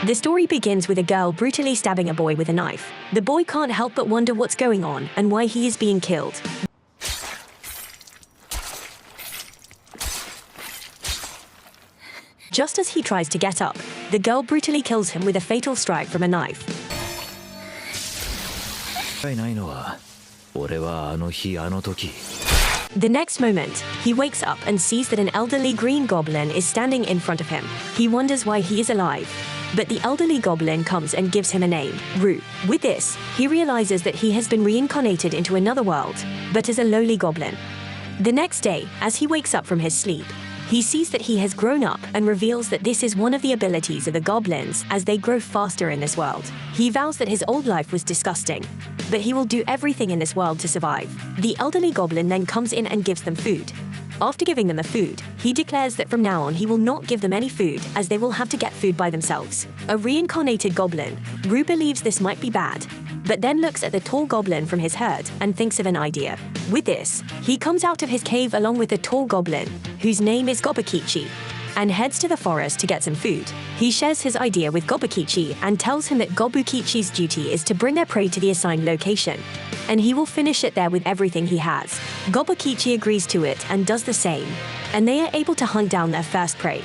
The story begins with a girl brutally stabbing a boy with a knife. The boy can't help but wonder what's going on and why he is being killed. Just as he tries to get up, the girl brutally kills him with a fatal strike from a knife. The next moment, he wakes up and sees that an elderly green goblin is standing in front of him. He wonders why he is alive. But the elderly goblin comes and gives him a name, Rue. With this, he realizes that he has been reincarnated into another world, but as a lowly goblin. The next day, as he wakes up from his sleep, he sees that he has grown up and reveals that this is one of the abilities of the goblins as they grow faster in this world. He vows that his old life was disgusting, but he will do everything in this world to survive. The elderly goblin then comes in and gives them food. After giving them the food, he declares that from now on he will not give them any food as they will have to get food by themselves. A reincarnated goblin, Rue believes this might be bad, but then looks at the tall goblin from his herd and thinks of an idea. With this, he comes out of his cave along with the tall goblin, whose name is Goburou, and heads to the forest to get some food. He shares his idea with Goburou and tells him that Goburou's duty is to bring their prey to the assigned location, and he will finish it there with everything he has. Goburou agrees to it and does the same, and they are able to hunt down their first prey.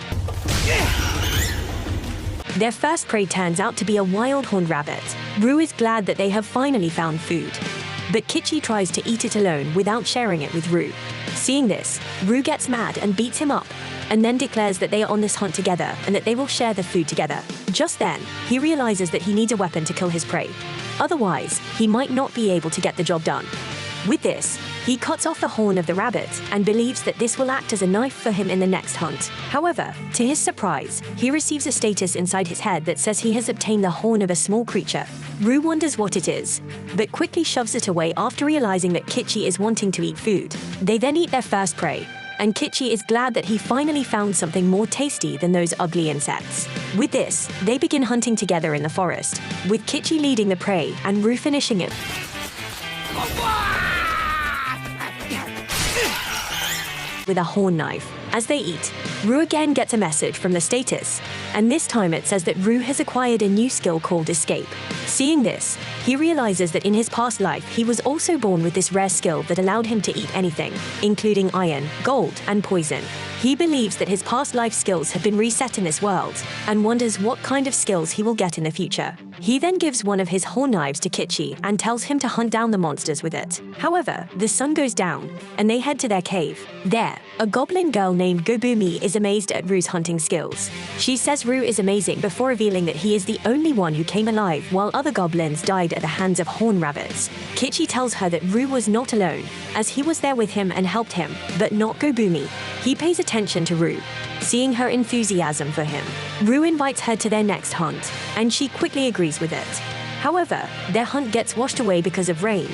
Their first prey turns out to be a wild horned rabbit. Rue is glad that they have finally found food, but Kichi tries to eat it alone without sharing it with Rue. Seeing this, Rue gets mad and beats him up, and then declares that they are on this hunt together and that they will share the food together. Just then, he realizes that he needs a weapon to kill his prey. Otherwise, he might not be able to get the job done. With this, he cuts off the horn of the rabbit and believes that this will act as a knife for him in the next hunt. However, to his surprise, he receives a status inside his head that says he has obtained the horn of a small creature. Rue wonders what it is, but quickly shoves it away after realizing that Kichi is wanting to eat food. They then eat their first prey, and Kichi is glad that he finally found something more tasty than those ugly insects. With this, they begin hunting together in the forest, with Kichi leading the prey and Rue finishing it with a horn knife. As they eat, Rue again gets a message from the status, and this time it says that Rue has acquired a new skill called Escape. Seeing this, he realizes that in his past life he was also born with this rare skill that allowed him to eat anything, including iron, gold, and poison. He believes that his past life skills have been reset in this world, and wonders what kind of skills he will get in the future. He then gives one of his horn knives to Kichi and tells him to hunt down the monsters with it. However, the sun goes down, and they head to their cave. There, a goblin girl named Goburou is amazed at Rue's hunting skills. She says Rue is amazing before revealing that he is the only one who came alive while other goblins died at the hands of horn rabbits. Kichi tells her that Rue was not alone, as he was there with him and helped him, but not Goburou. He pays attention to Rue, seeing her enthusiasm for him. Rue invites her to their next hunt, and she quickly agrees with it. However, their hunt gets washed away because of rain,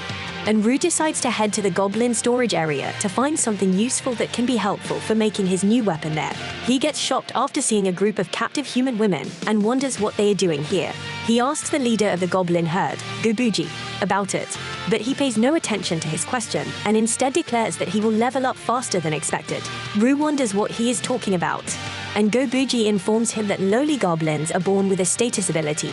and Rue decides to head to the goblin storage area to find something useful that can be helpful for making his new weapon there. He gets shocked after seeing a group of captive human women and wonders what they are doing here. He asks the leader of the goblin herd, Goburou, about it, but he pays no attention to his question and instead declares that he will level up faster than expected. Rue wonders what he is talking about, and Goburou informs him that lowly goblins are born with a status ability,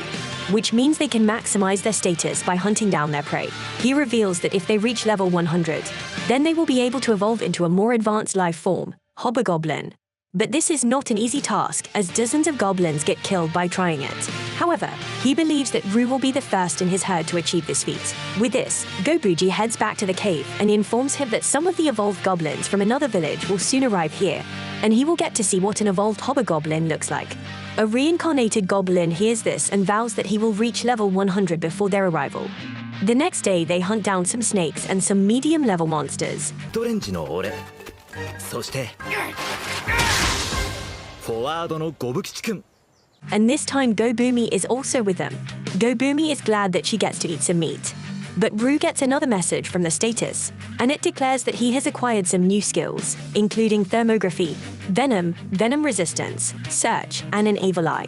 which means they can maximize their status by hunting down their prey. He reveals that if they reach level 100, then they will be able to evolve into a more advanced life form, Hobgoblin. But this is not an easy task, as dozens of goblins get killed by trying it. However, he believes that Rue will be the first in his herd to achieve this feat. With this, Goburou heads back to the cave and informs him that some of the evolved goblins from another village will soon arrive here, and he will get to see what an evolved hobgoblin looks like. A reincarnated goblin hears this and vows that he will reach level 100 before their arrival. The next day, they hunt down some snakes and some medium-level monsters. And this time Goburou is also with them. Goburou is glad that she gets to eat some meat. But Rue gets another message from the status, and it declares that he has acquired some new skills, including thermography, venom resistance, search, and an evil eye.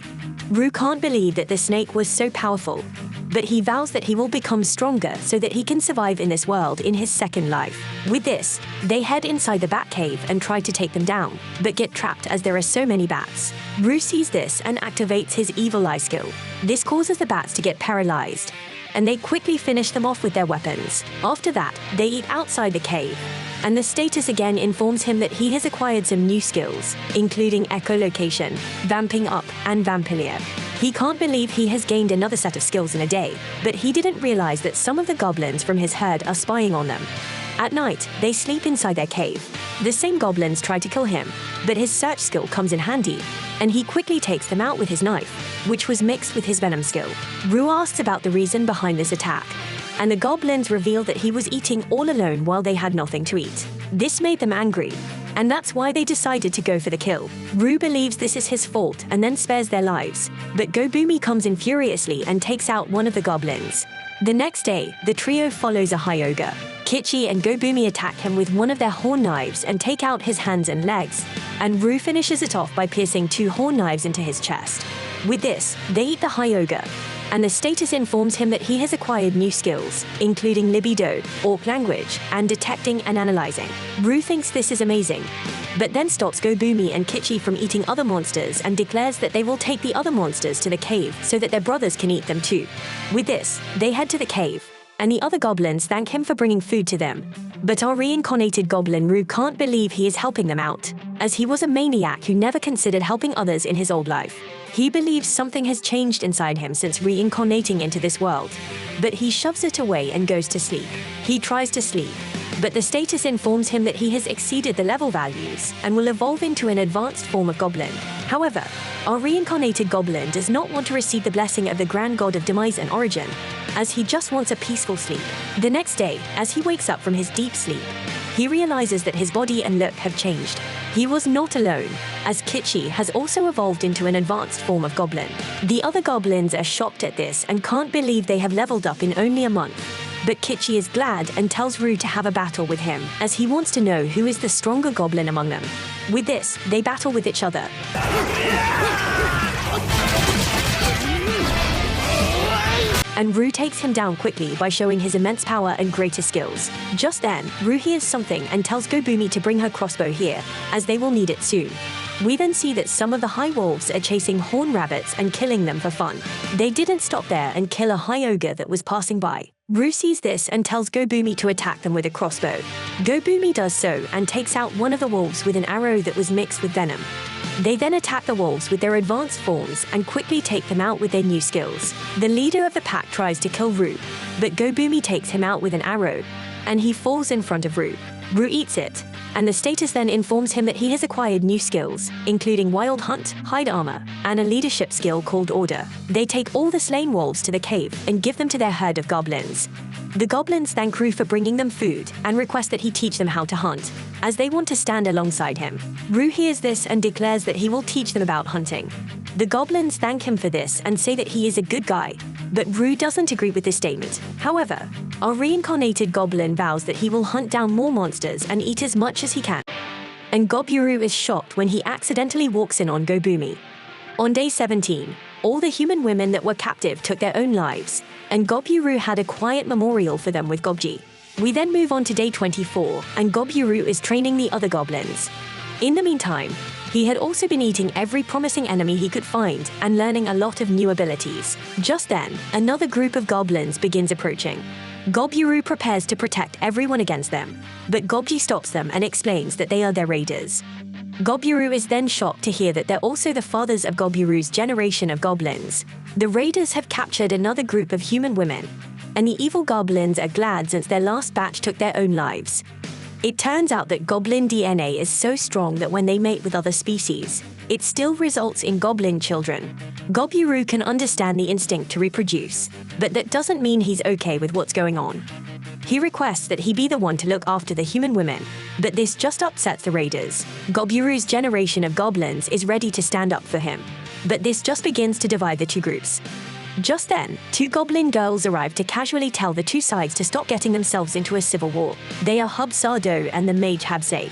Rue can't believe that the snake was so powerful, but he vows that he will become stronger so that he can survive in this world in his second life. With this, they head inside the bat cave and try to take them down, but get trapped as there are so many bats. Rue sees this and activates his evil eye skill. This causes the bats to get paralyzed, and they quickly finish them off with their weapons. After that, they eat outside the cave, and the status again informs him that he has acquired some new skills, including echolocation, vamping up, and vampilia. He can't believe he has gained another set of skills in a day, but he didn't realize that some of the goblins from his herd are spying on them. At night, they sleep inside their cave. The same goblins try to kill him, but his search skill comes in handy, and he quickly takes them out with his knife, which was mixed with his venom skill. Rue asks about the reason behind this attack, and the goblins reveal that he was eating all alone while they had nothing to eat. This made them angry, and that's why they decided to go for the kill. Rue believes this is his fault and then spares their lives, but Goburou comes in furiously and takes out one of the goblins. The next day, the trio follows a high ogre. Kichi and Goburou attack him with one of their horn knives and take out his hands and legs, and Rue finishes it off by piercing 2 horn knives into his chest. With this, they eat the high ogre, and the status informs him that he has acquired new skills, including libido, orc language, and detecting and analyzing. Rue thinks this is amazing, but then stops Goburou and Kichi from eating other monsters and declares that they will take the other monsters to the cave so that their brothers can eat them too. With this, they head to the cave, and the other goblins thank him for bringing food to them. But our reincarnated goblin Rue can't believe he is helping them out, as he was a maniac who never considered helping others in his old life. He believes something has changed inside him since reincarnating into this world, but he shoves it away and goes to sleep. He tries to sleep, but the status informs him that he has exceeded the level values and will evolve into an advanced form of goblin. However, our reincarnated goblin does not want to receive the blessing of the grand god of demise and origin, as he just wants a peaceful sleep. The next day, as he wakes up from his deep sleep, he realizes that his body and look have changed. He was not alone, as Kichi has also evolved into an advanced form of goblin. The other goblins are shocked at this and can't believe they have leveled up in only a month. But Kichi is glad and tells Rue to have a battle with him, as he wants to know who is the stronger goblin among them. With this, they battle with each other. And Rue takes him down quickly by showing his immense power and greater skills. Just then, Rue hears something and tells Goburou to bring her crossbow here, as they will need it soon. We then see that some of the high wolves are chasing horn rabbits and killing them for fun. They didn't stop there and kill a high ogre that was passing by. Rue sees this and tells Goburou to attack them with a crossbow. Goburou does so and takes out one of the wolves with an arrow that was mixed with venom. They then attack the wolves with their advanced forms and quickly take them out with their new skills. The leader of the pack tries to kill Rue, but Goburou takes him out with an arrow, and he falls in front of Rue. Rue eats it, and the status then informs him that he has acquired new skills, including Wild Hunt, Hide Armor, and a leadership skill called Order. They take all the slain wolves to the cave and give them to their herd of goblins. The goblins thank Rue for bringing them food and request that he teach them how to hunt, as they want to stand alongside him. Rue hears this and declares that he will teach them about hunting. The goblins thank him for this and say that he is a good guy, but Rue doesn't agree with this statement. However, our reincarnated goblin vows that he will hunt down more monsters and eat as much as he can. And Goburou is shocked when he accidentally walks in on Goburou. On day 17, all the human women that were captive took their own lives, and Goburou had a quiet memorial for them with Gobji. We then move on to day 24, and Goburou is training the other goblins. In the meantime, he had also been eating every promising enemy he could find and learning a lot of new abilities. Just then, another group of goblins begins approaching. Goburou prepares to protect everyone against them, but Gobji stops them and explains that they are their raiders. Goburou is then shocked to hear that they're also the fathers of Goburou's generation of goblins. The raiders have captured another group of human women, and the evil goblins are glad since their last batch took their own lives. It turns out that goblin DNA is so strong that when they mate with other species, it still results in goblin children. Goburou can understand the instinct to reproduce, but that doesn't mean he's okay with what's going on. He requests that he be the one to look after the human women, but this just upsets the raiders. Goburou's generation of goblins is ready to stand up for him, but this just begins to divide the two groups. Just then, two goblin girls arrive to casually tell the two sides to stop getting themselves into a civil war. They are Hub Sardo and the mage Habse.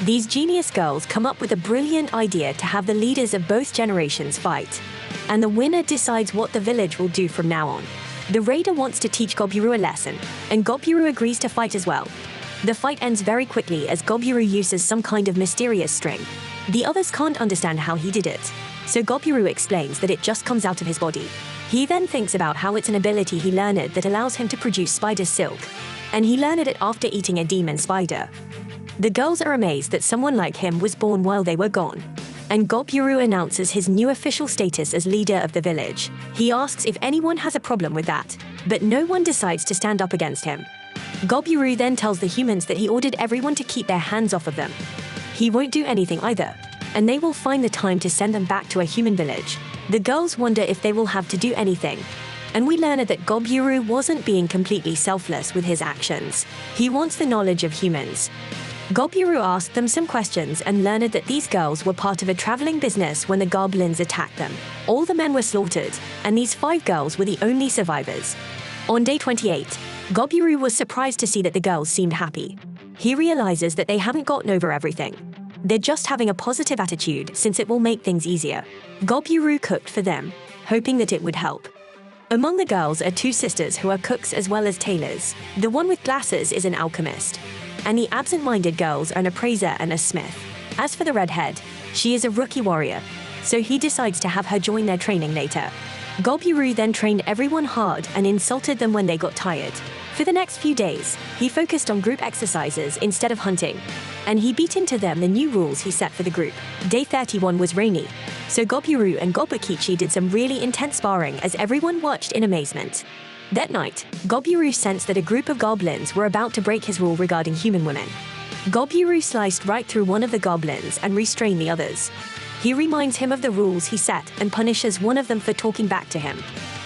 These genius girls come up with a brilliant idea to have the leaders of both generations fight, and the winner decides what the village will do from now on. The raider wants to teach Goburou a lesson, and Goburou agrees to fight as well. The fight ends very quickly as Goburou uses some kind of mysterious string. The others can't understand how he did it, so Goburou explains that it just comes out of his body. He then thinks about how it's an ability he learned that allows him to produce spider silk, and he learned it after eating a demon spider. The girls are amazed that someone like him was born while they were gone, and Goburou announces his new official status as leader of the village. He asks if anyone has a problem with that, but no one decides to stand up against him. Goburou then tells the humans that he ordered everyone to keep their hands off of them. He won't do anything either, and they will find the time to send them back to a human village. The girls wonder if they will have to do anything, and we learn that Goburou wasn't being completely selfless with his actions. He wants the knowledge of humans. Goburou asked them some questions and learned that these girls were part of a traveling business when the goblins attacked them. All the men were slaughtered, and these 5 girls were the only survivors. On day 28, Goburou was surprised to see that the girls seemed happy. He realizes that they haven't gotten over everything. They're just having a positive attitude since it will make things easier. Goburou cooked for them, hoping that it would help. Among the girls are 2 sisters who are cooks as well as tailors. The one with glasses is an alchemist, and the absent-minded girls are an appraiser and a smith. As for the redhead, she is a rookie warrior, so he decides to have her join their training later. Goburou then trained everyone hard and insulted them when they got tired. For the next few days, he focused on group exercises instead of hunting, and he beat into them the new rules he set for the group. Day 31 was rainy, so Goburou and Gobukichi did some really intense sparring as everyone watched in amazement. That night, Goburou sensed that a group of goblins were about to break his rule regarding human women. Goburou sliced right through one of the goblins and restrained the others. He reminds him of the rules he set and punishes one of them for talking back to him.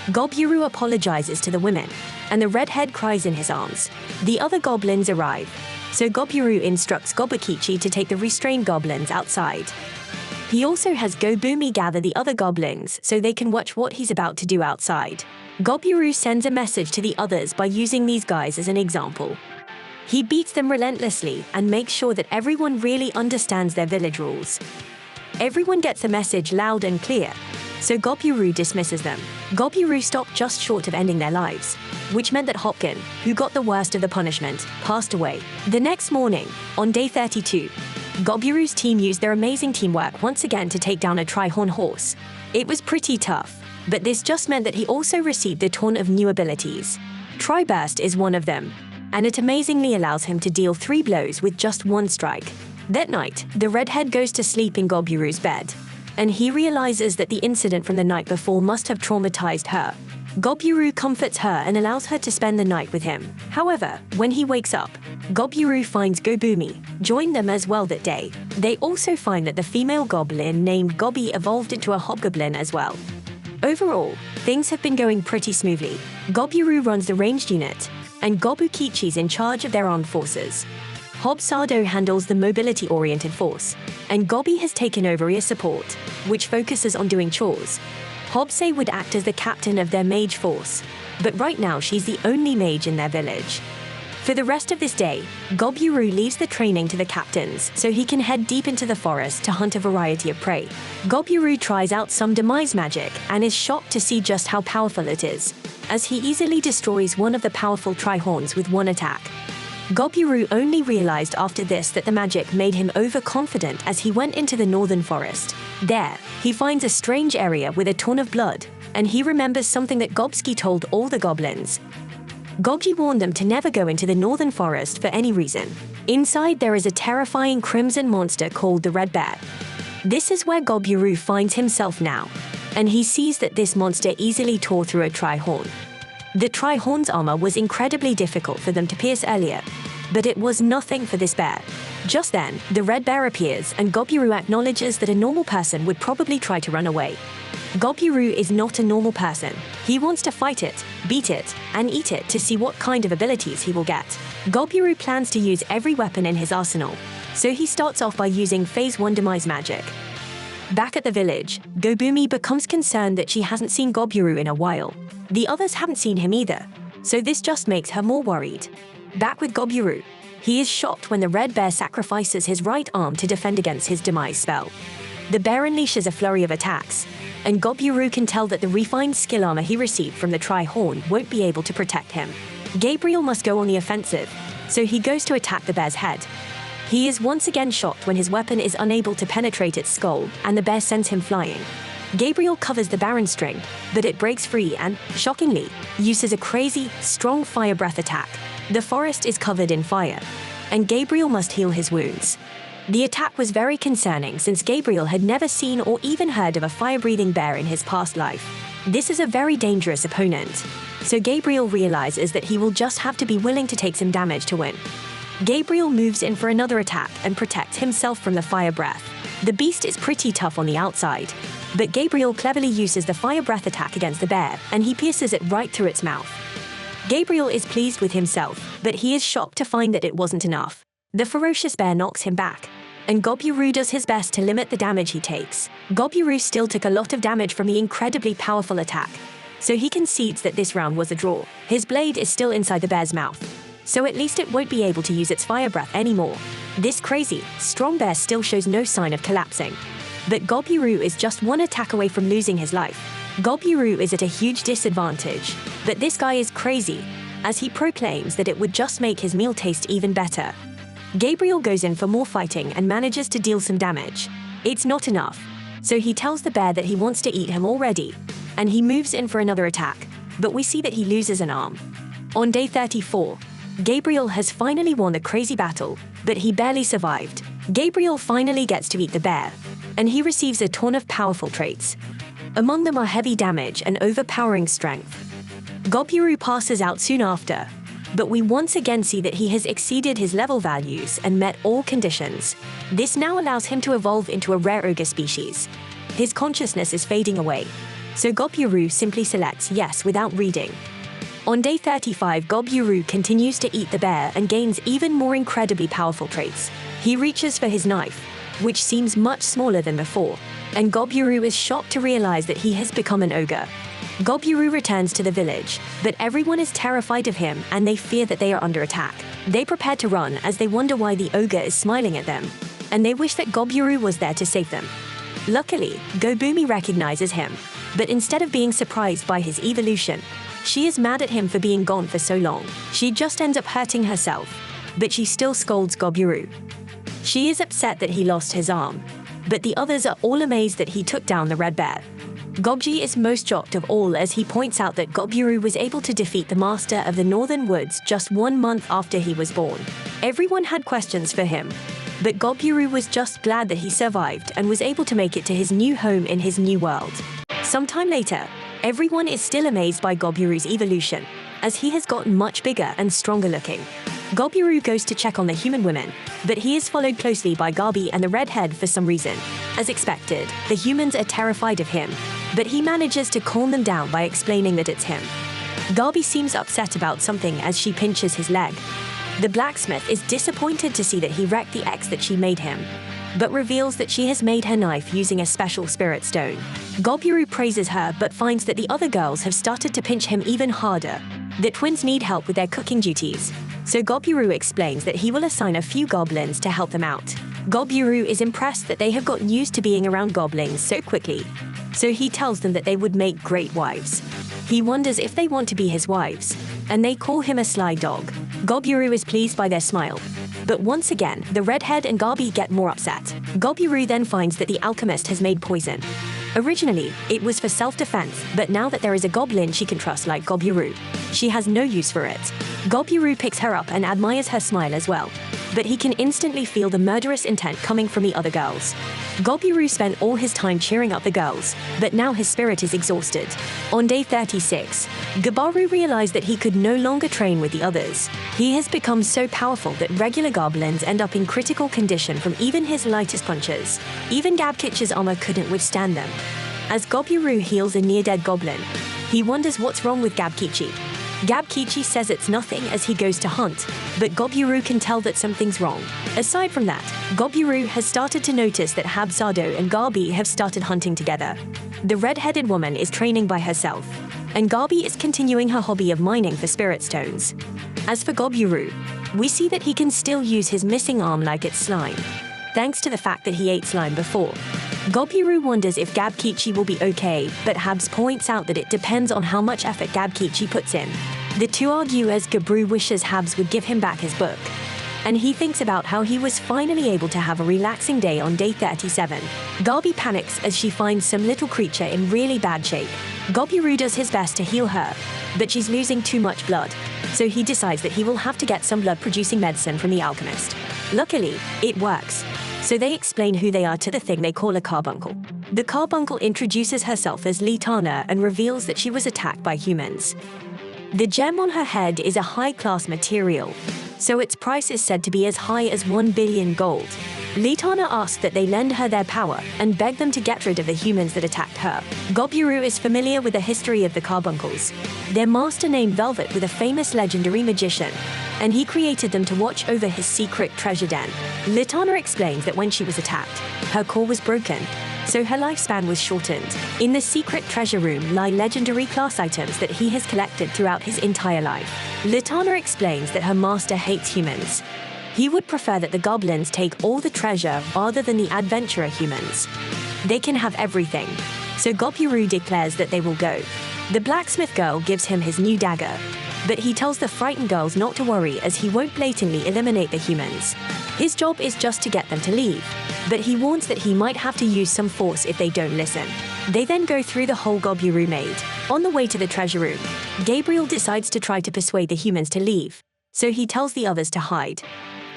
Goburou apologizes to the women, and the redhead cries in his arms. The other goblins arrive, so Goburou instructs Gobukichi to take the restrained goblins outside. He also has Goburou gather the other goblins so they can watch what he's about to do outside. Goburou sends a message to the others by using these guys as an example. He beats them relentlessly and makes sure that everyone really understands their village rules. Everyone gets the message loud and clear, so Goburou dismisses them. Goburou stopped just short of ending their lives, which meant that Hopkin, who got the worst of the punishment, passed away. The next morning, on day 32, Goburou's team used their amazing teamwork once again to take down a tri-horn horse. It was pretty tough, but this just meant that he also received a ton of new abilities. Tri-burst is one of them, and it amazingly allows him to deal 3 blows with just 1 strike. That night, the redhead goes to sleep in Goburou's bed, and he realizes that the incident from the night before must have traumatized her. Goburou comforts her and allows her to spend the night with him. However, when he wakes up, Goburou finds Goburou join them as well that day. They also find that the female goblin named Gobi evolved into a hobgoblin as well. Overall, things have been going pretty smoothly. Goburou runs the ranged unit, and Gobukichi's in charge of their armed forces. Hobsado handles the mobility-oriented force, and Gobi has taken over Ear support, which focuses on doing chores. Hobse would act as the captain of their mage force, but right now she's the only mage in their village. For the rest of this day, Goburou leaves the training to the captains so he can head deep into the forest to hunt a variety of prey. Goburou tries out some demise magic and is shocked to see just how powerful it is, as he easily destroys one of the powerful tri-horns with 1 attack. Goburou only realized after this that the magic made him overconfident as he went into the northern forest. There, he finds a strange area with a ton of blood, and he remembers something that Gobski told all the goblins. Gobji warned them to never go into the northern forest for any reason. Inside there is a terrifying crimson monster called the Red Bear. This is where Goburou finds himself now, and he sees that this monster easily tore through a tri-horn. The tri-horn's armor was incredibly difficult for them to pierce earlier, but it was nothing for this bear. Just then, the Red Bear appears and Goburou acknowledges that a normal person would probably try to run away. Goburou is not a normal person. He wants to fight it, beat it, and eat it to see what kind of abilities he will get. Goburou plans to use every weapon in his arsenal, so he starts off by using Phase 1 demise magic. Back at the village, Goburou becomes concerned that she hasn't seen Goburou in a while. The others haven't seen him either, so this just makes her more worried. Back with Goburou, he is shocked when the Red Bear sacrifices his right arm to defend against his demise spell. The bear unleashes a flurry of attacks, and Goburou can tell that the refined skill armor he received from the Tri-Horn won't be able to protect him. Gabriel must go on the offensive, so he goes to attack the bear's head. He is once again shocked when his weapon is unable to penetrate its skull, and the bear sends him flying. Gabriel covers the Baron string, but it breaks free and, shockingly, uses a crazy, strong fire breath attack. The forest is covered in fire, and Gabriel must heal his wounds. The attack was very concerning since Gabriel had never seen or even heard of a fire-breathing bear in his past life. This is a very dangerous opponent, so Gabriel realizes that he will just have to be willing to take some damage to win. Gabriel moves in for another attack and protects himself from the fire breath. The beast is pretty tough on the outside, but Gabriel cleverly uses the fire breath attack against the bear, and he pierces it right through its mouth. Gabriel is pleased with himself, but he is shocked to find that it wasn't enough. The ferocious bear knocks him back, and Goburou does his best to limit the damage he takes. Goburou still took a lot of damage from the incredibly powerful attack, so he concedes that this round was a draw. His blade is still inside the bear's mouth, so at least it won't be able to use its fire breath anymore. This crazy, strong bear still shows no sign of collapsing, but Goburou is just one attack away from losing his life. Goburou is at a huge disadvantage, but this guy is crazy, as he proclaims that it would just make his meal taste even better. Gabriel goes in for more fighting and manages to deal some damage. It's not enough, so he tells the bear that he wants to eat him already, and he moves in for another attack, but we see that he loses an arm. On day 34, Gabriel has finally won the crazy battle, but he barely survived. Gabriel finally gets to eat the bear, and he receives a ton of powerful traits. Among them are heavy damage and overpowering strength. Goburou passes out soon after, but we once again see that he has exceeded his level values and met all conditions. This now allows him to evolve into a rare ogre species. His consciousness is fading away, so Goburou simply selects yes without reading. On day 35, Goburou continues to eat the bear and gains even more incredibly powerful traits. He reaches for his knife, which seems much smaller than before, and Goburou is shocked to realize that he has become an ogre. Goburou returns to the village, but everyone is terrified of him and they fear that they are under attack. They prepare to run as they wonder why the ogre is smiling at them, and they wish that Goburou was there to save them. Luckily, Goburou recognizes him, but instead of being surprised by his evolution, she is mad at him for being gone for so long. She just ends up hurting herself, but she still scolds Goburou. She is upset that he lost his arm, but the others are all amazed that he took down the red bear. Gobji is most shocked of all as he points out that Goburou was able to defeat the master of the Northern Woods just 1 month after he was born. Everyone had questions for him, but Goburou was just glad that he survived and was able to make it to his new home in his new world. Sometime later, everyone is still amazed by Goburou's evolution, as he has gotten much bigger and stronger looking. Goburou goes to check on the human women, but he is followed closely by Gabi and the redhead for some reason. As expected, the humans are terrified of him, but he manages to calm them down by explaining that it's him. Gabi seems upset about something as she pinches his leg. The blacksmith is disappointed to see that he wrecked the axe that she made him, but reveals that she has made her knife using a special spirit stone. Goburou praises her but finds that the other girls have started to pinch him even harder. The twins need help with their cooking duties, so Goburou explains that he will assign a few goblins to help them out. Goburou is impressed that they have gotten used to being around goblins so quickly, so he tells them that they would make great wives. He wonders if they want to be his wives, and they call him a sly dog. Goburou is pleased by their smile, but once again, the redhead and Gabi get more upset. Goburou then finds that the alchemist has made poison. Originally, it was for self-defense, but now that there is a goblin she can trust like Goburou, she has no use for it. Goburou picks her up and admires her smile as well, but he can instantly feel the murderous intent coming from the other girls. Goburou spent all his time cheering up the girls, but now his spirit is exhausted. On day 36, Goburou realized that he could no longer train with the others. He has become so powerful that regular goblins end up in critical condition from even his lightest punches. Even Gabkich's armor couldn't withstand them. As Goburou heals a near-dead goblin, he wonders what's wrong with Gabkichi. Gabkichi says it's nothing as he goes to hunt, but Goburou can tell that something's wrong. Aside from that, Goburou has started to notice that Habsado and Gabi have started hunting together. The red-headed woman is training by herself, and Gabi is continuing her hobby of mining for spirit stones. As for Goburou, we see that he can still use his missing arm like it's slime, thanks to the fact that he ate slime before. Goburou wonders if Gabkichi will be okay, but Habs points out that it depends on how much effort Gabkichi puts in. The two argue as Goburou wishes Habs would give him back his book. And he thinks about how he was finally able to have a relaxing day on day 37. Gabi panics as she finds some little creature in really bad shape. Goburou does his best to heal her, but she's losing too much blood, so he decides that he will have to get some blood-producing medicine from the alchemist. Luckily, it works, so they explain who they are to the thing they call a carbuncle. The carbuncle introduces herself as Litana and reveals that she was attacked by humans. The gem on her head is a high-class material, so its price is said to be as high as 1 billion gold. Litana asks that they lend her their power and beg them to get rid of the humans that attacked her. Goburou is familiar with the history of the carbuncles. Their master named Velvet was a famous legendary magician, and he created them to watch over his secret treasure den. Litana explains that when she was attacked, her core was broken, so her lifespan was shortened. In the secret treasure room lie legendary class items that he has collected throughout his entire life. Litana explains that her master hates humans. He would prefer that the goblins take all the treasure rather than the adventurer humans. They can have everything, so Goburou declares that they will go. The blacksmith girl gives him his new dagger, but he tells the frightened girls not to worry as he won't blatantly eliminate the humans. His job is just to get them to leave, but he warns that he might have to use some force if they don't listen. They then go through the hole Goburou made. On the way to the treasure room, Gabriel decides to try to persuade the humans to leave, so he tells the others to hide.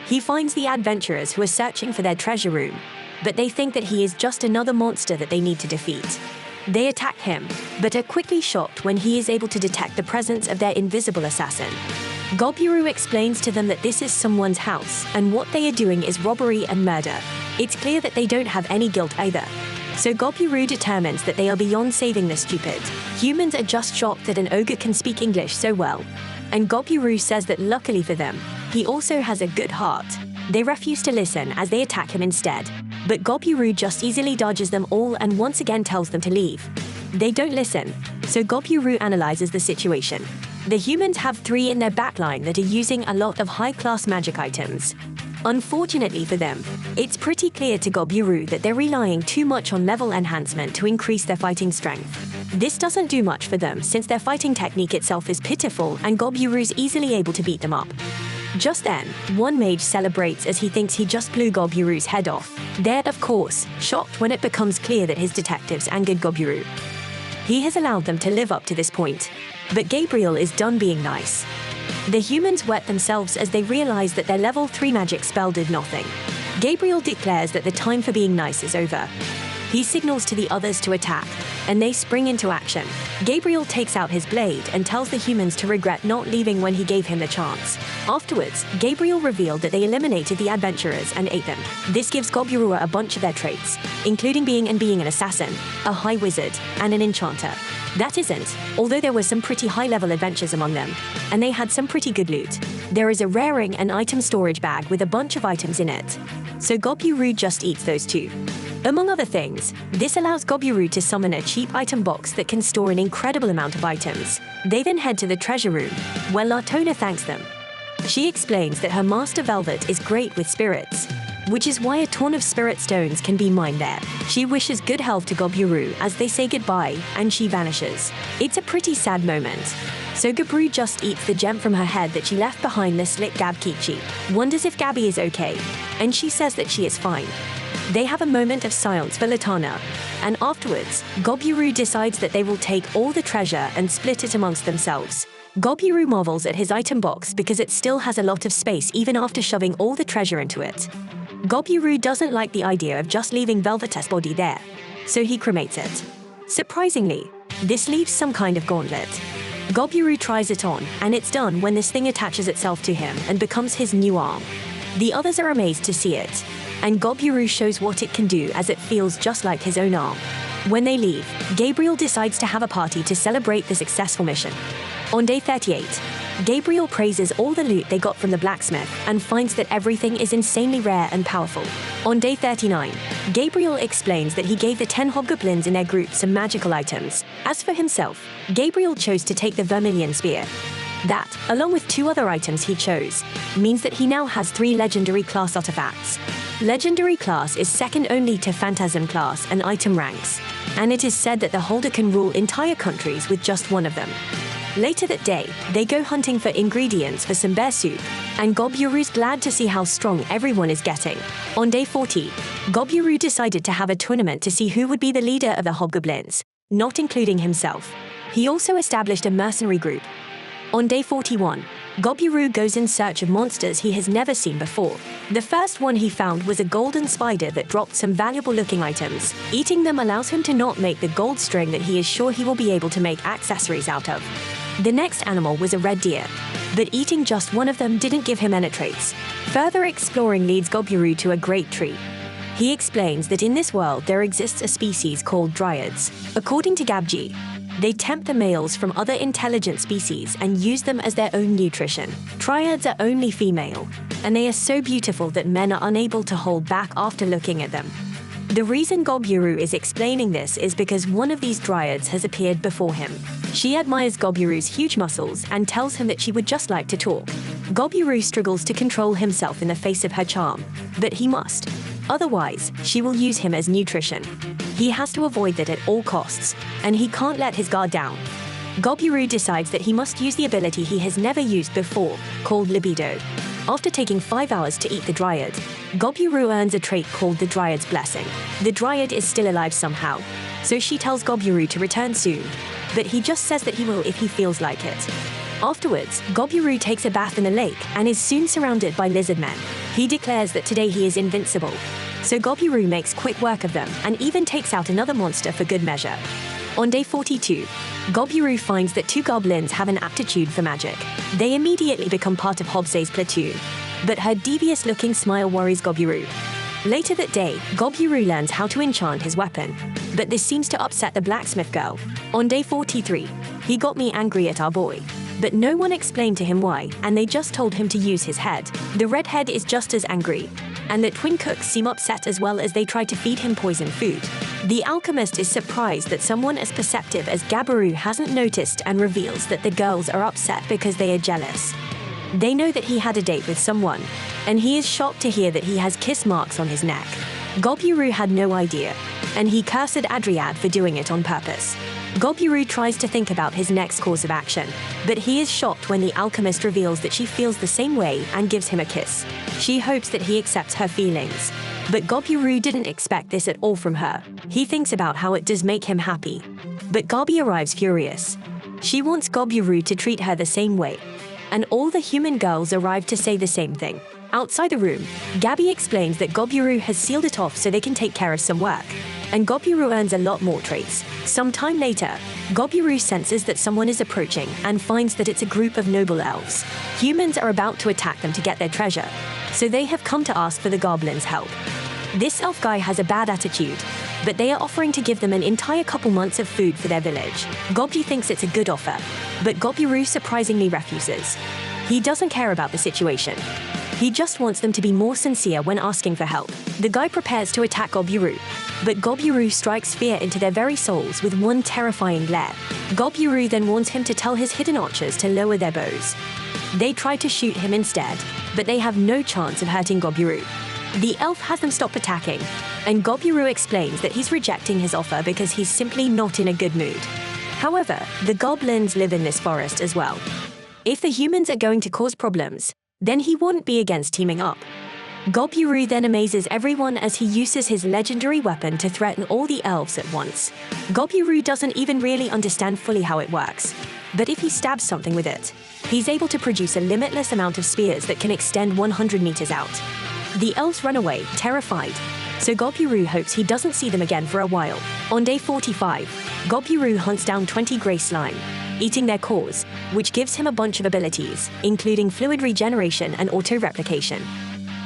He finds the adventurers who are searching for their treasure room, but they think that he is just another monster that they need to defeat. They attack him, but are quickly shocked when he is able to detect the presence of their invisible assassin. Goburou explains to them that this is someone's house, and what they are doing is robbery and murder. It's clear that they don't have any guilt either. So Goburou determines that they are beyond saving the stupid. Humans are just shocked that an ogre can speak English so well. And Goburou says that luckily for them, he also has a good heart. They refuse to listen as they attack him instead. But Goburou just easily dodges them all and once again tells them to leave. They don't listen, so Goburou analyzes the situation. The humans have 3 in their backline that are using a lot of high-class magic items. Unfortunately for them, it's pretty clear to Goburou that they're relying too much on level enhancement to increase their fighting strength. This doesn't do much for them since their fighting technique itself is pitiful and Goburou's easily able to beat them up. Just then, one mage celebrates as he thinks he just blew Goburou's head off. They're, of course, shocked when it becomes clear that his detectives angered Goburou. He has allowed them to live up to this point, but Gabriel is done being nice. The humans wet themselves as they realize that their level 3 magic spell did nothing. Gabriel declares that the time for being nice is over. He signals to the others to attack, and they spring into action. Gabriel takes out his blade and tells the humans to regret not leaving when he gave him the chance. Afterwards, Gabriel revealed that they eliminated the adventurers and ate them. This gives Goburou a bunch of their traits, including being an assassin, a high wizard, and an enchanter. That isn't, although there were some pretty high-level adventures among them, and they had some pretty good loot. There is a rare ring and item storage bag with a bunch of items in it, so Goburou just eats those too. Among other things, this allows Goburou to summon a cheap item box that can store an incredible amount of items. They then head to the treasure room, where Latona thanks them. She explains that her master Velvet is great with spirits, which is why a ton of spirit stones can be mined there. She wishes good health to Goburou as they say goodbye, and she vanishes. It's a pretty sad moment. So Goburou just eats the gem from her head that she left behind the slick Gabkichi, wonders if Gabi is okay, and she says that she is fine. They have a moment of silence for Latana, and afterwards, Goburou decides that they will take all the treasure and split it amongst themselves. Goburou marvels at his item box because it still has a lot of space even after shoving all the treasure into it. Goburou doesn't like the idea of just leaving Velvet's body there, so he cremates it. Surprisingly, this leaves some kind of gauntlet. Goburou tries it on, and it's done when this thing attaches itself to him and becomes his new arm. The others are amazed to see it, and Goburou shows what it can do as it feels just like his own arm. When they leave, Gabriel decides to have a party to celebrate the successful mission. On day 38, Gabriel praises all the loot they got from the blacksmith and finds that everything is insanely rare and powerful. On day 39, Gabriel explains that he gave the 10 hobgoblins in their group some magical items. As for himself, Gabriel chose to take the Vermilion Spear. That, along with 2 other items he chose, means that he now has 3 legendary class artifacts. Legendary class is second only to Phantasm class and item ranks, and it is said that the holder can rule entire countries with just one of them. Later that day, they go hunting for ingredients for some bear soup, and Goburou's glad to see how strong everyone is getting. On day 40, Goburou decided to have a tournament to see who would be the leader of the hobgoblins, not including himself. He also established a mercenary group. On day 41, Goburou goes in search of monsters he has never seen before. The first one he found was a golden spider that dropped some valuable-looking items. Eating them allows him to not make the gold string that he is sure he will be able to make accessories out of. The next animal was a red deer, but eating just one of them didn't give him any traits. Further exploring leads Goburou to a great tree. He explains that in this world there exists a species called dryads. According to Gabji, they tempt the males from other intelligent species and use them as their own nutrition. Dryads are only female, and they are so beautiful that men are unable to hold back after looking at them. The reason Goburou is explaining this is because one of these dryads has appeared before him. She admires Goburou's huge muscles and tells him that she would just like to talk. Goburou struggles to control himself in the face of her charm, but he must. Otherwise, she will use him as nutrition. He has to avoid that at all costs, and he can't let his guard down. Goburou decides that he must use the ability he has never used before, called libido. After taking 5 hours to eat the dryad, Goburou earns a trait called the Dryad's Blessing. The dryad is still alive somehow, so she tells Goburou to return soon, but he just says that he will if he feels like it. Afterwards, Goburou takes a bath in a lake and is soon surrounded by lizard men. He declares that today he is invincible, so Goburou makes quick work of them and even takes out another monster for good measure. On day 42, Goburou finds that 2 goblins have an aptitude for magic. They immediately become part of Hobsei's platoon, but her devious-looking smile worries Goburou. Later that day, Goburou learns how to enchant his weapon, but this seems to upset the blacksmith girl. On day 43, he got me angry at our boy, but no one explained to him why, and they just told him to use his head. The redhead is just as angry, and the twin cooks seem upset as well as they try to feed him poisoned food. The alchemist is surprised that someone as perceptive as Goburou hasn't noticed and reveals that the girls are upset because they are jealous. They know that he had a date with someone, and he is shocked to hear that he has kiss marks on his neck. Goburou had no idea, and he cursed Adriad for doing it on purpose. Goburou tries to think about his next course of action, but he is shocked when the alchemist reveals that she feels the same way and gives him a kiss. She hopes that he accepts her feelings, but Goburou didn't expect this at all from her. He thinks about how it does make him happy, but Gabi arrives furious. She wants Goburou to treat her the same way, and all the human girls arrive to say the same thing. Outside the room, Gabi explains that Goburou has sealed it off so they can take care of some work, and Goburou earns a lot more traits. Some time later, Goburou senses that someone is approaching and finds that it's a group of noble elves. Humans are about to attack them to get their treasure, so they have come to ask for the goblins' help. This elf guy has a bad attitude, but they are offering to give them an entire couple months of food for their village. Gobji thinks it's a good offer, but Goburou surprisingly refuses. He doesn't care about the situation. He just wants them to be more sincere when asking for help. The guy prepares to attack Goburou, but Goburou strikes fear into their very souls with one terrifying glare. Goburou then warns him to tell his hidden archers to lower their bows. They try to shoot him instead, but they have no chance of hurting Goburou. The elf has them stop attacking, and Goburou explains that he's rejecting his offer because he's simply not in a good mood. However, the goblins live in this forest as well. If the humans are going to cause problems, then he wouldn't be against teaming up. Goburou then amazes everyone as he uses his legendary weapon to threaten all the elves at once. Goburou doesn't even really understand fully how it works, but if he stabs something with it, he's able to produce a limitless amount of spears that can extend 100 meters out. The elves run away, terrified, so Goburou hopes he doesn't see them again for a while. On day 45, Goburou hunts down 20 grey slime, eating their cores, which gives him a bunch of abilities, including fluid regeneration and auto-replication.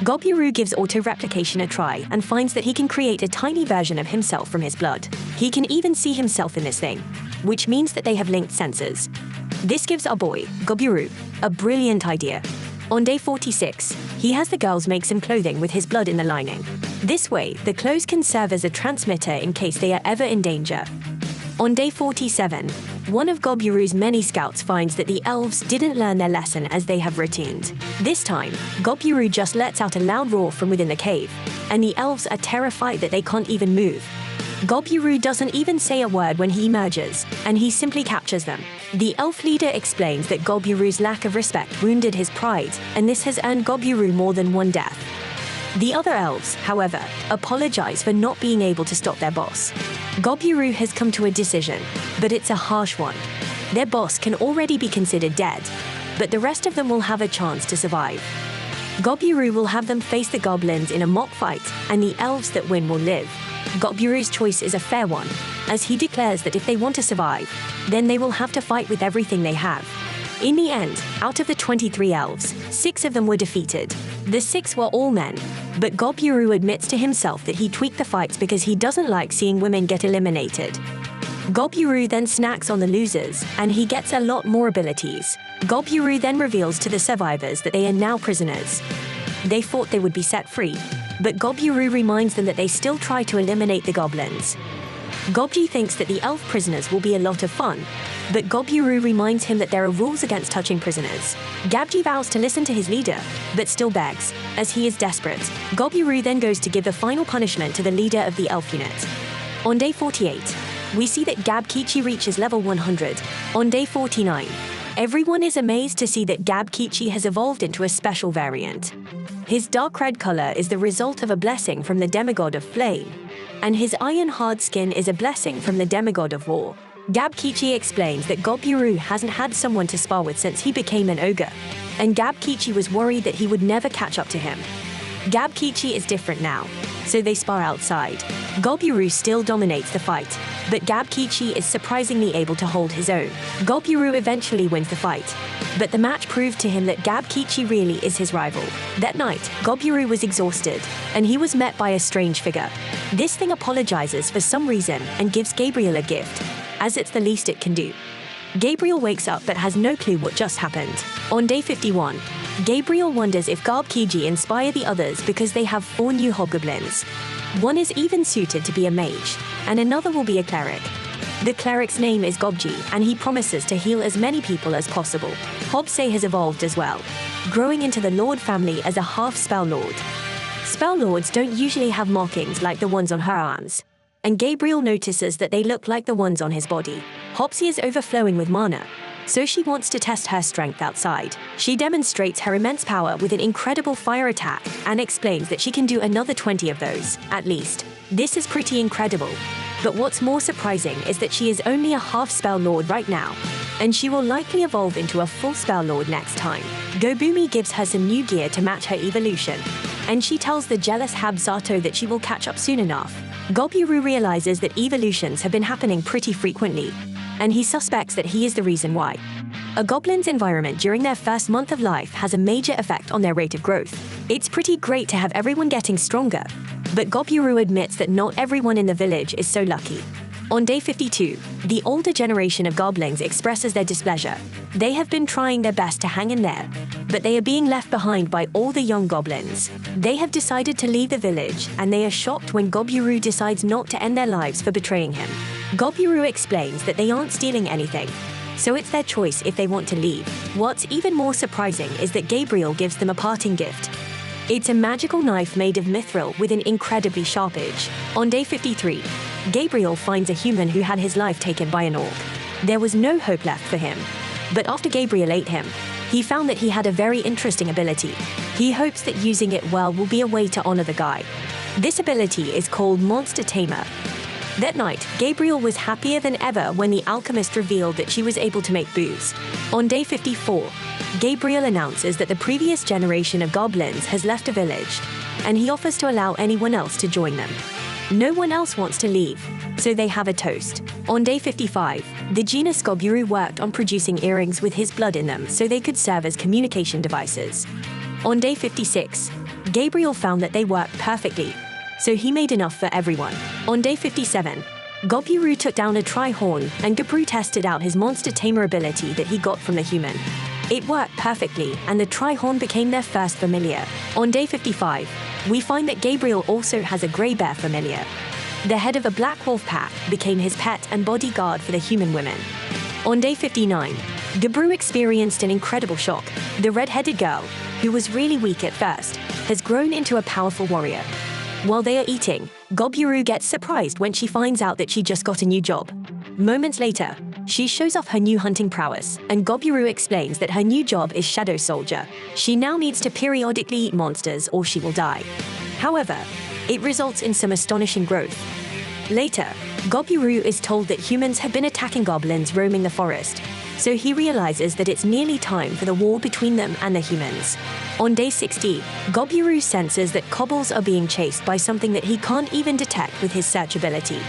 Goburou gives auto-replication a try and finds that he can create a tiny version of himself from his blood. He can even see himself in this thing, which means that they have linked sensors. This gives our boy, Goburou, a brilliant idea. On day 46, he has the girls make some clothing with his blood in the lining. This way, the clothes can serve as a transmitter in case they are ever in danger. On day 47, one of Goburou's many scouts finds that the elves didn't learn their lesson as they have routined. This time, Goburou just lets out a loud roar from within the cave, and the elves are terrified that they can't even move. Goburou doesn't even say a word when he emerges, and he simply captures them. The elf leader explains that Goburou's lack of respect wounded his pride, and this has earned Goburou more than one death. The other elves, however, apologize for not being able to stop their boss. Goburou has come to a decision, but it's a harsh one. Their boss can already be considered dead, but the rest of them will have a chance to survive. Goburou will have them face the goblins in a mock fight, and the elves that win will live. Goburou's choice is a fair one, as he declares that if they want to survive, then they will have to fight with everything they have. In the end, out of the 23 elves, 6 of them were defeated. The 6 were all men, but Goburou admits to himself that he tweaked the fights because he doesn't like seeing women get eliminated. Goburou then snacks on the losers, and he gets a lot more abilities. Goburou then reveals to the survivors that they are now prisoners. They thought they would be set free, but Goburou reminds them that they still try to eliminate the goblins. Gobji thinks that the elf prisoners will be a lot of fun, but Goburou reminds him that there are rules against touching prisoners. Gabji vows to listen to his leader, but still begs, as he is desperate. Goburou then goes to give the final punishment to the leader of the elf unit. On day 48, we see that Gabkichi reaches level 100. On day 49, everyone is amazed to see that Gabkichi has evolved into a special variant. His dark red color is the result of a blessing from the demigod of flame, and his iron-hard skin is a blessing from the demigod of war. Gabkichi explains that Goburou hasn't had someone to spar with since he became an ogre, and Gabkichi was worried that he would never catch up to him. Gabkichi is different now, so they spar outside. Goburou still dominates the fight, but Gabkichi is surprisingly able to hold his own. Goburou eventually wins the fight, but the match proved to him that Gabkichi really is his rival. That night, Goburou was exhausted, and he was met by a strange figure. This thing apologizes for some reason and gives Gabriel a gift, as it's the least it can do. Gabriel wakes up but has no clue what just happened. On day 51, Gabriel wonders if Gabkichi inspire the others because they have 4 new hobgoblins. One is even suited to be a mage, and another will be a cleric. The cleric's name is Gobji, and he promises to heal as many people as possible. Hobsei has evolved as well, growing into the Lord family as a half-spell lord. Spell lords don't usually have markings like the ones on her arms, and Gabriel notices that they look like the ones on his body. Hopsy is overflowing with mana, so she wants to test her strength outside. She demonstrates her immense power with an incredible fire attack and explains that she can do another 20 of those, at least. This is pretty incredible, but what's more surprising is that she is only a half-spell lord right now, and she will likely evolve into a full spell lord next time. Gobumi gives her some new gear to match her evolution, and she tells the jealous Habsato that she will catch up soon enough. Goburou realizes that evolutions have been happening pretty frequently, and he suspects that he is the reason why. A goblin's environment during their first month of life has a major effect on their rate of growth. It's pretty great to have everyone getting stronger, but Goburou admits that not everyone in the village is so lucky. On day 52, the older generation of goblins expresses their displeasure. They have been trying their best to hang in there, but they are being left behind by all the young goblins. They have decided to leave the village, and they are shocked when Goburou decides not to end their lives for betraying him. Goburou explains that they aren't stealing anything, so it's their choice if they want to leave. What's even more surprising is that Gabriel gives them a parting gift. It's a magical knife made of mithril with an incredibly sharp edge. On day 53, Gabriel finds a human who had his life taken by an orc. There was no hope left for him, but after Gabriel ate him, he found that he had a very interesting ability. He hopes that using it well will be a way to honor the guy. This ability is called Monster Tamer. That night, Gabriel was happier than ever when the alchemist revealed that she was able to make booze. On day 54, Gabriel announces that the previous generation of goblins has left a village, and he offers to allow anyone else to join them. No one else wants to leave, so they have a toast. On day 55, the genus Goburou worked on producing earrings with his blood in them so they could serve as communication devices. On day 56, Gabriel found that they worked perfectly, so he made enough for everyone. On day 57, Goburou took down a tri-horn, and Goburou tested out his monster tamer ability that he got from the human. It worked perfectly, and the tri-horn became their first familiar. On day 55, we find that Gabriel also has a grey bear familiar. The head of a black wolf pack became his pet and bodyguard for the human women. On day 59, Goburou experienced an incredible shock. The red-headed girl, who was really weak at first, has grown into a powerful warrior. While they are eating, Goburou gets surprised when she finds out that she just got a new job. Moments later, she shows off her new hunting prowess, and Goburou explains that her new job is Shadow Soldier. She now needs to periodically eat monsters or she will die. However, it results in some astonishing growth. Later, Goburou is told that humans have been attacking goblins roaming the forest, so he realizes that it's nearly time for the war between them and the humans. On day 60, Goburou senses that kobolds are being chased by something that he can't even detect with his search ability.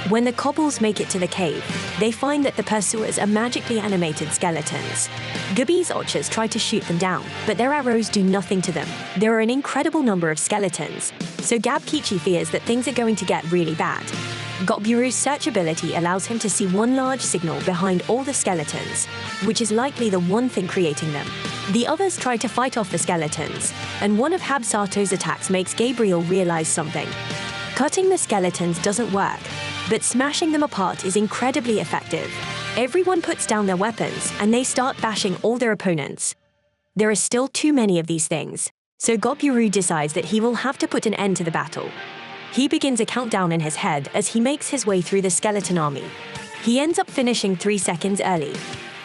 When the kobolds make it to the cave, they find that the pursuers are magically animated skeletons. Gobi's archers try to shoot them down, but their arrows do nothing to them. There are an incredible number of skeletons, so Gabkichi fears that things are going to get really bad. Goburou's search ability allows him to see one large signal behind all the skeletons, which is likely the one thing creating them. The others try to fight off the skeletons, and one of Habsato's attacks makes Gabriel realize something. Cutting the skeletons doesn't work, but smashing them apart is incredibly effective. Everyone puts down their weapons, and they start bashing all their opponents. There are still too many of these things, so Goburou decides that he will have to put an end to the battle. He begins a countdown in his head as he makes his way through the skeleton army. He ends up finishing 3 seconds early,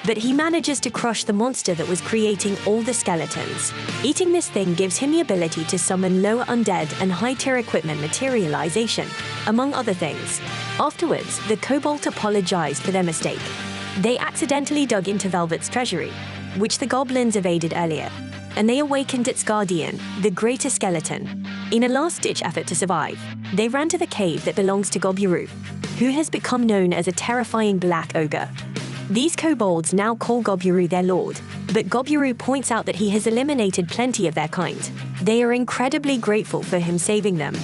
but he manages to crush the monster that was creating all the skeletons. Eating this thing gives him the ability to summon lower undead and high-tier equipment materialization, among other things. Afterwards, the kobold apologized for their mistake. They accidentally dug into Velvet's treasury, which the goblins evaded earlier, and they awakened its guardian, the greater skeleton. In a last-ditch effort to survive, they ran to the cave that belongs to Goburou, who has become known as a terrifying black ogre. These kobolds now call Goburou their lord, but Goburou points out that he has eliminated plenty of their kind. They are incredibly grateful for him saving them,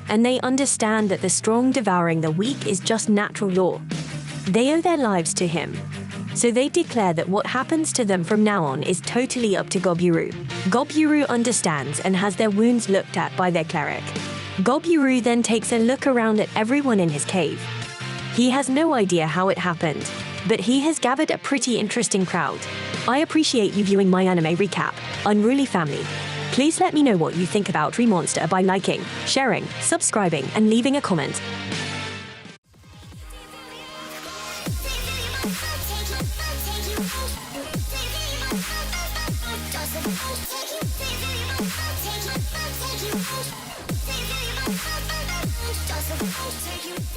and they understand that the strong devouring the weak is just natural law. They owe their lives to him, so they declare that what happens to them from now on is totally up to Goburou. Goburou understands and has their wounds looked at by their cleric. Goburou then takes a look around at everyone in his cave. He has no idea how it happened, but he has gathered a pretty interesting crowd. I appreciate you viewing my anime recap, Unruly Family. Please let me know what you think about Remonster by liking, sharing, subscribing, and leaving a comment. Take you